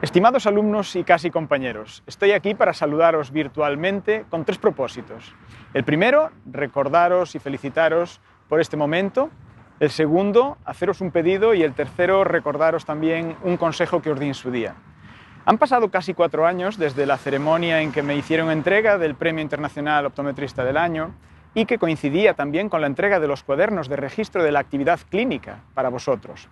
Estimados alumnos y casi compañeros, estoy aquí para saludaros virtualmente con tres propósitos. El primero, recordaros y felicitaros por este momento. El segundo, haceros un pedido. Y el tercero, recordaros también un consejo que os di en su día. Han pasado casi 4 años desde la ceremonia en que me hicieron entrega del Premio Internacional Optometrista del Año y que coincidía también con la entrega de los cuadernos de registro de la actividad clínica para vosotros.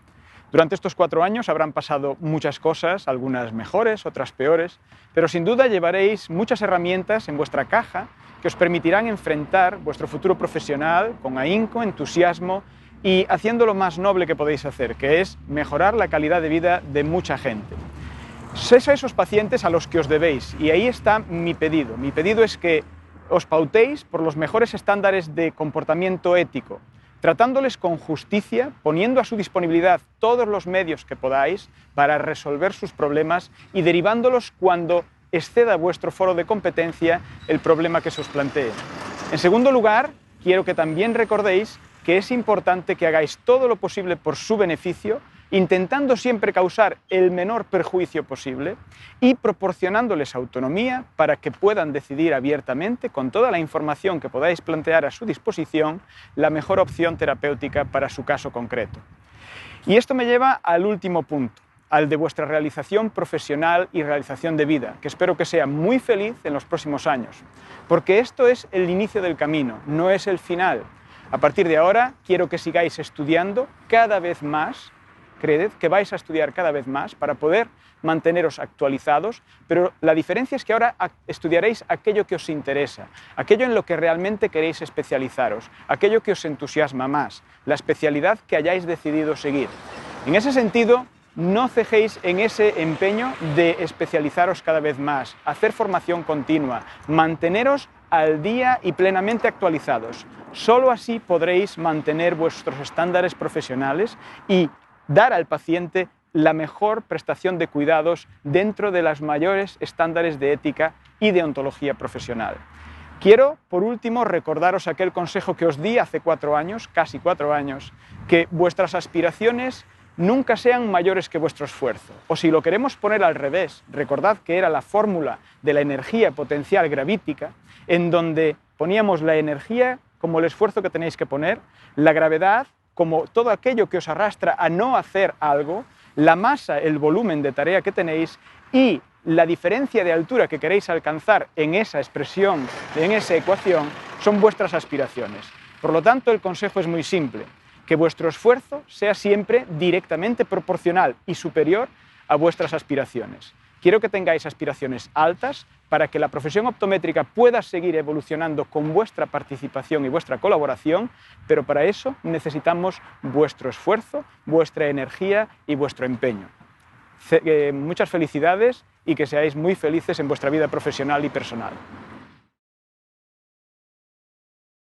Durante estos 4 años habrán pasado muchas cosas, algunas mejores, otras peores, pero sin duda llevaréis muchas herramientas en vuestra caja que os permitirán enfrentar vuestro futuro profesional con ahínco, entusiasmo y haciendo lo más noble que podéis hacer, que es mejorar la calidad de vida de mucha gente. Sois a esos pacientes a los que os debéis, y ahí está mi pedido. Mi pedido es que os pautéis por los mejores estándares de comportamiento ético, tratándoles con justicia, poniendo a su disponibilidad todos los medios que podáis para resolver sus problemas y derivándolos cuando exceda vuestro foro de competencia el problema que se os plantee. En segundo lugar, quiero que también recordéis que es importante que hagáis todo lo posible por su beneficio, intentando siempre causar el menor perjuicio posible y proporcionándoles autonomía para que puedan decidir abiertamente, con toda la información que podáis plantear a su disposición, la mejor opción terapéutica para su caso concreto. Y esto me lleva al último punto, al de vuestra realización profesional y realización de vida, que espero que sea muy feliz en los próximos años, porque esto es el inicio del camino, no es el final. A partir de ahora quiero que sigáis estudiando cada vez más. Creed que vais a estudiar cada vez más para poder manteneros actualizados, pero la diferencia es que ahora estudiaréis aquello que os interesa, aquello en lo que realmente queréis especializaros, aquello que os entusiasma más, la especialidad que hayáis decidido seguir. En ese sentido, no cejéis en ese empeño de especializaros cada vez más, hacer formación continua, manteneros al día y plenamente actualizados. Solo así podréis mantener vuestros estándares profesionales y dar al paciente la mejor prestación de cuidados dentro de los mayores estándares de ética y de ontología profesional. Quiero, por último, recordaros aquel consejo que os di hace 4 años, casi 4 años, que vuestras aspiraciones nunca sean mayores que vuestro esfuerzo. O si lo queremos poner al revés, recordad que era la fórmula de la energía potencial gravítica, en donde poníamos la energía como el esfuerzo que tenéis que poner, la gravedad como todo aquello que os arrastra a no hacer algo, la masa, el volumen de tarea que tenéis y la diferencia de altura que queréis alcanzar en esa expresión, en esa ecuación, son vuestras aspiraciones. Por lo tanto, el consejo es muy simple, que vuestro esfuerzo sea siempre directamente proporcional y superior a vuestras aspiraciones. Quiero que tengáis aspiraciones altas para que la profesión optométrica pueda seguir evolucionando con vuestra participación y vuestra colaboración, pero para eso necesitamos vuestro esfuerzo, vuestra energía y vuestro empeño. Muchas felicidades y que seáis muy felices en vuestra vida profesional y personal.